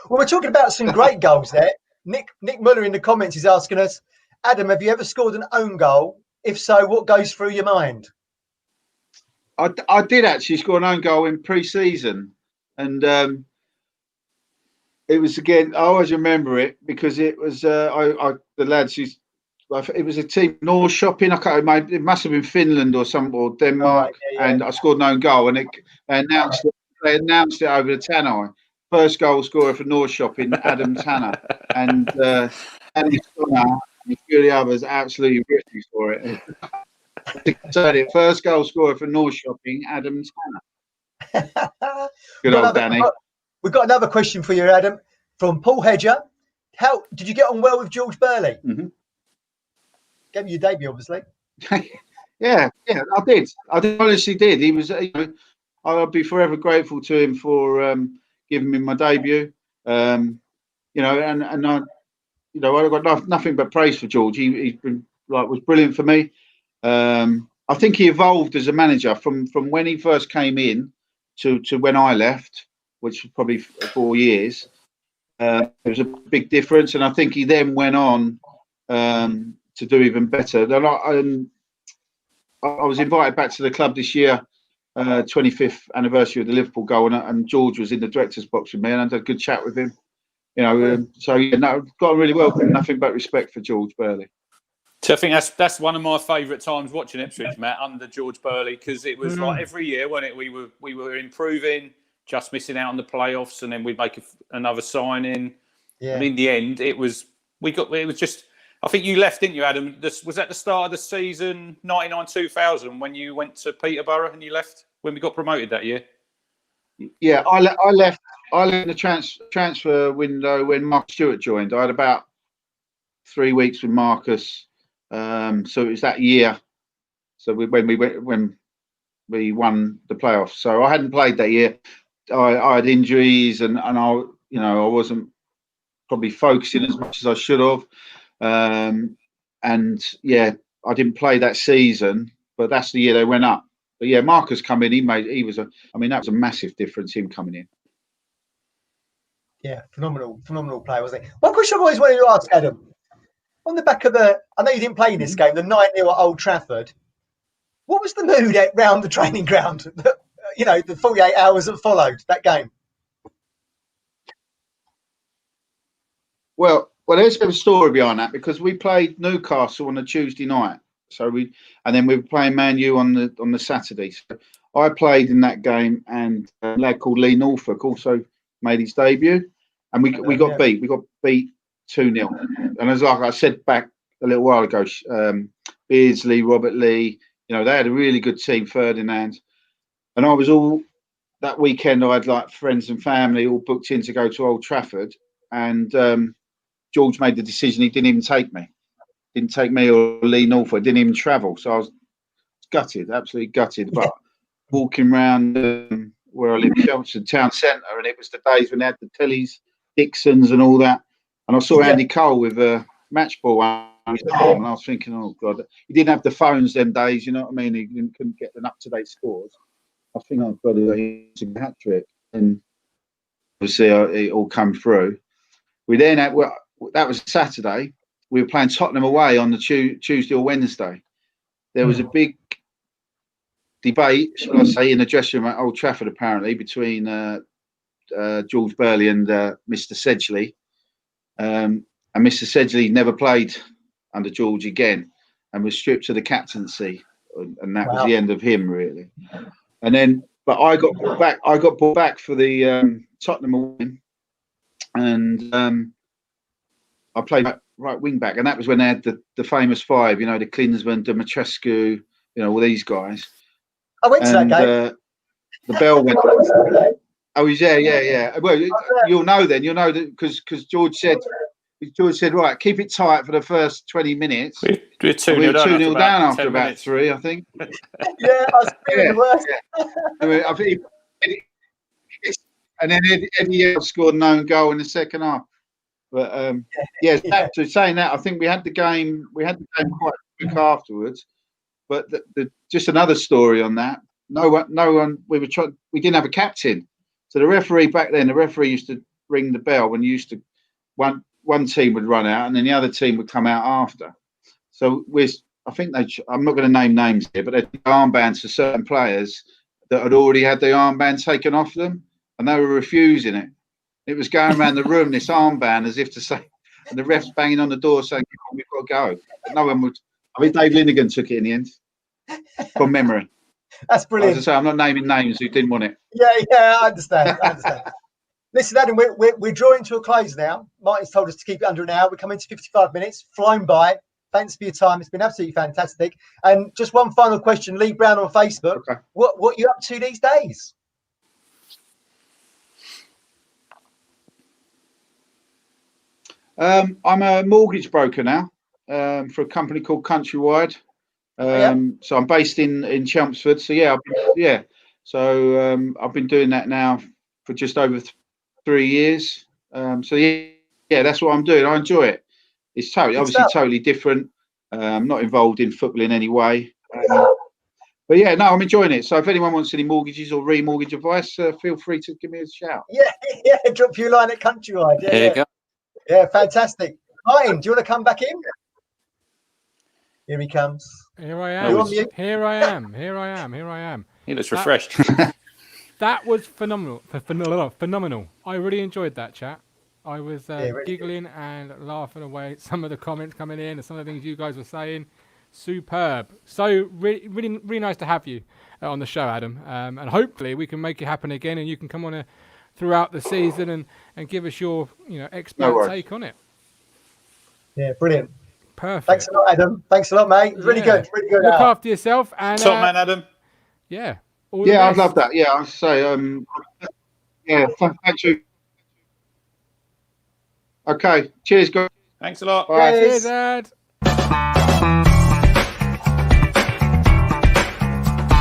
Well, we're talking about some great goals there. Nick Muller in the comments is asking us, Adam, have you ever scored an own goal? If so, what goes through your mind? I did actually score an own goal in pre-season, and it was, again, I always remember it because it was the lads who. It was a team North Shopping. I can't remember. It must have been Finland or Denmark, and I scored an own goal, and they announced it over the tannoy. First goal scorer for North Shopping, Adam Tanner, and Andy Stonner, and a few of the others absolutely ripped me for it. First goal scorer for North Shopping, Adam Tanner. Good old Danny. We've got another question for you, Adam, from Paul Hedger. How did you get on well with George Burley? Mm-hmm. Gave you your debut, obviously. yeah, I did. I honestly did. He was. I'll be forever grateful to him for giving me my debut. And I, I've got nothing but praise for George. He's been was brilliant for me. I think he evolved as a manager from when he first came in to when I left, which was probably 4 years. There was a big difference, and I think he then went on to do even better. I was invited back to the club this year, 25th anniversary of the Liverpool goal, and George was in the director's box with me, and I had a good chat with him. Got really well. Nothing but respect for George Burley. So I think that's one of my favourite times watching Ipswich, Matt, under George Burley, because it was like every year, wasn't it? We were improving, just missing out on the playoffs, and then we'd make another signing. Yeah. And in the end, it was just. I think you left, didn't you, Adam? Was that the start of the season, 99-2000, when you went to Peterborough and you left when we got promoted that year? Yeah, I left the transfer window when Mark Stewart joined. I had about 3 weeks with Marcus, so it was that year. So when we won the playoffs, so I hadn't played that year. I had injuries, and I wasn't probably focusing as much as I should have. And yeah, I didn't play that season, but that's the year they went up. But yeah, Marcus come in. That was a massive difference, him coming in. Yeah, phenomenal player, wasn't he? One question I've always wanted to ask, Adam, On the back of I know you didn't play in this game, the 9-0 at Old Trafford. What was the mood round the training ground? The 48 hours that followed that game. Well, there's a bit of a story behind that because we played Newcastle on a Tuesday night, and then we were playing Man U on the Saturday. So I played in that game, and a lad called Lee Norfolk also made his debut, and we got beat. We got beat 2-0, and as like I said back a little while ago, Beardsley, Robert Lee, they had a really good team, Ferdinand, and I was all that weekend. I had like friends and family all booked in to go to Old Trafford, and George made the decision. He didn't even take me. Didn't take me or Lee Norfolk. Didn't even travel. So I was gutted, absolutely gutted. But walking around where I live, Ipswich Town Centre, and it was the days when they had the Tellys, Dixons, and all that. And I saw Andy Cole with a match ball on his arm, and I was thinking, oh God, he didn't have the phones them days. You know what I mean? He couldn't get an up-to-date scores. I think, oh God, he's a hat trick, and obviously it all come through. We then had. That was Saturday. We were playing Tottenham away on the Tuesday or Wednesday. There was a big debate, shall I say, in the dressing room at Old Trafford, apparently, between George Burley and Mr. Sedgley. And Mr. Sedgley never played under George again and was stripped of the captaincy. And that was the end of him, really. And then, but I got brought back for the Tottenham away. And I played right wing back, and that was when they had the famous five, the Klinsmann, Dumitrescu, all these guys. I went to that game. The bell went. Oh, yeah. Well, you'll know then. You'll know that because George said, right, keep it tight for the first 20 minutes. We're 2-0 down after about 3, I think. Yeah, I was feeling the worst. I think and then Eddie scored an own goal in the second half. But so saying that, I think we had the game quite quick afterwards. But just another story on that. No one. We didn't have a captain, so the referee back then. The referee used to ring the bell when one team would run out, and then the other team would come out after. So I think I'm not going to name names here, but they did armbands for certain players that had already had the armband taken off them, and they were refusing it. It was going around the room, this armband, as if to say, and the refs banging on the door saying, we've got to go. But no one would. I mean, Dave Linnigan took it in the end, from memory. That's brilliant. As I say, I'm not naming names who didn't want it. Yeah, I understand. Listen, Adam, we're drawing to a close now. Martin's told us to keep it under an hour. We're coming to 55 minutes, flown by. Thanks for your time. It's been absolutely fantastic. And just one final question, Lee Brown on Facebook. Okay. What are you up to these days? I'm a mortgage broker now for a company called Countrywide. So I'm based in Chelmsford. So I've been doing that now for just over 3 years. That's what I'm doing. I enjoy it. It's totally different. I'm not involved in football in any way. But I'm enjoying it. So if anyone wants any mortgages or remortgage advice, feel free to give me a shout. Yeah, drop you a line at Countrywide. There you go. Yeah, fantastic. Martin, do you want to come back in? Here he comes. Here I am. Here I am. He looks refreshed. That was phenomenal. I really enjoyed that chat. I was giggling and laughing away at some of the comments coming in and some of the things you guys were saying. Superb. So really nice to have you on the show, Adam. And hopefully we can make it happen again, and you can come on throughout the season and give us your expert take on it. Yeah, brilliant. Perfect. Thanks a lot, Adam. Thanks a lot, mate. Really good. Look after yourself. And top man, Adam. Yeah. I'd love that. Yeah, I'll say. Thank you. Okay. Cheers, guys. Thanks a lot. Bye. Cheers, Ed.